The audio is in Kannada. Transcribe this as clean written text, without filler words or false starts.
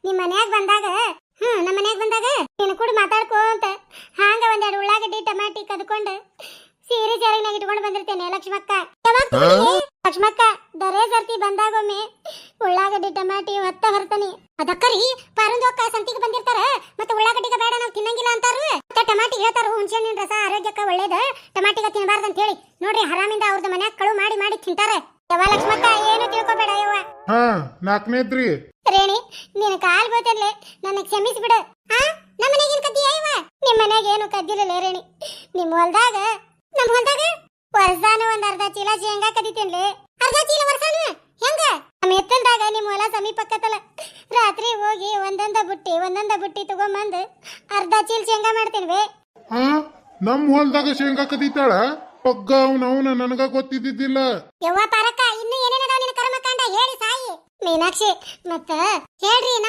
ನಿಮ್ ಮನ್ಯಾಗ ಬಂದಾಗ ನಮ್ಮ ಮನ್ಯಾಗ ಬಂದಾಗ ನೀನು ಕೂಡ ಮಾತಾಡ್ಕೋಂತ ಹಾಂಗ ಒಂದೆರಡು ಉಳ್ಳಾಗಡ್ಡಿ ಟಮಾಟಿ ಕದ್ಕೊಂಡು ಸೀರೆ ಜಾರಿನಾಗ ಇಟ್ಕೊಂಡು ಬಂದಿರ್ತೇನೆ ಲಕ್ಷ್ಮಕ್ಕ. ಲಕ್ಷ್ಮಕ್ಕ ದರೇ ಸರ್ತಿ ಬಂದಾಗೊಮ್ಮೆ ಉಳ್ಳಾಗಡ್ಡಿ ಟಮಾಟಿ ಹೊತ್ತ ಹೊರತಾನೆ. ಅದಕ್ಕರಿ ಪಾರಂದೋಕ್ಕ ಸಂತಿಗೆ ಬಂದಿರ್ತಾರ ಮತ್ತೆ ಉಳ್ಳಾಗಡ್ಡಿಗ ಬೇಡ ನಾವು ತಿನ್ನಂಗಿಲ್ಲ ಅಂತಾರು. ಮತ್ತೆ ಟಮಾಟಿ ಹೇಳ್ತಾರ ಹುಣಸೆಹಣ್ಣಿನ ರಸ ಆರೋಗ್ಯಕ್ಕ ಒಳ್ಳೇದ, ಟಮಾಟಿಗ ತಿನ್ನಬಾರ್ದು ಅಂತ ಹೇಳಿ. ನೋಡ್ರಿ ಹರಾಮಿಂದ ಅವ್ರದ್ದು ಮನ್ಯಾಗ ಕಳು ಮಾಡಿ ಮಾಡಿ ತಿಂತಾರ. ಯವ್ವ ಲಕ್ಷ್ಮಕ್ಕ ಏನು ತಿಳ್ಕೊಬೇಡ ಯವ್ವ. ನಾಲ್ಕನೇದ್ರಿ ರೇಣಿ ನೀನು ಕಾಲ್ ಬೋತರ್ಲೆ ನನ್ನ ಕ್ಷಮಿಸ್ಬಿಡು. ನಮ್ಮ ಮನೆಗೆ ಏನು ಕದ್ದಿಯ ಯವ್ವ? ನಿಮ್ಮ ಮನೆಗೆ ಏನು ಕದ್ದಿಲ್ಲ ರೇಣಿ. ನಮ್ಮ ಹೊಲ್ದಾಗ ವರ್ಷಾನು ಒಂದ್ ಅರ್ಧ ಚೀಲ ಶೇಂಗಾ ಕದಿತೇನ್ಲೆ. ಅರ್ಧ ಚೀಲ ವರ್ಷಾನು ಹೆಂಗ? ನಮ್ಮ ಎತ್ತಲ್ದಾಗ ನಿಮ್ಮ ಹೊಲ ಸಮೀಪಕ್ಕತ್ತಲ್ಲ, ರಾತ್ರಿ ಹೋಗಿ ಒಂದೊಂದ ಬುಟ್ಟಿ ತಗೊಂಬಂದು ಅರ್ಧ ಚೀಲ ಶೇಂಗಾ ಮಾಡ್ತೇನ್ವೆ. ನಮ್ ಹೊಲ್ದಾಗ ಶೇಂಗಾ ಕದೀತಾಳ? ಪಗ್ಗ ಅವನ ನನಗ ಗೊತ್ತಿದ್ದಿದ್ದಿಲ್ಲ. ಯವ್ವ ಪಾರಕ್ಕ ಇನ್ನು ಏನೇನದಾವ ನಿನ್ನ ಕರ್ಮಕಾಂಡ ಹೇಳಿ ಸಾಯಿ. ಮೀನಾಕ್ಷಿ ಮತ್ತ ಹೇಳ್ರಿ ನಮ್ಮ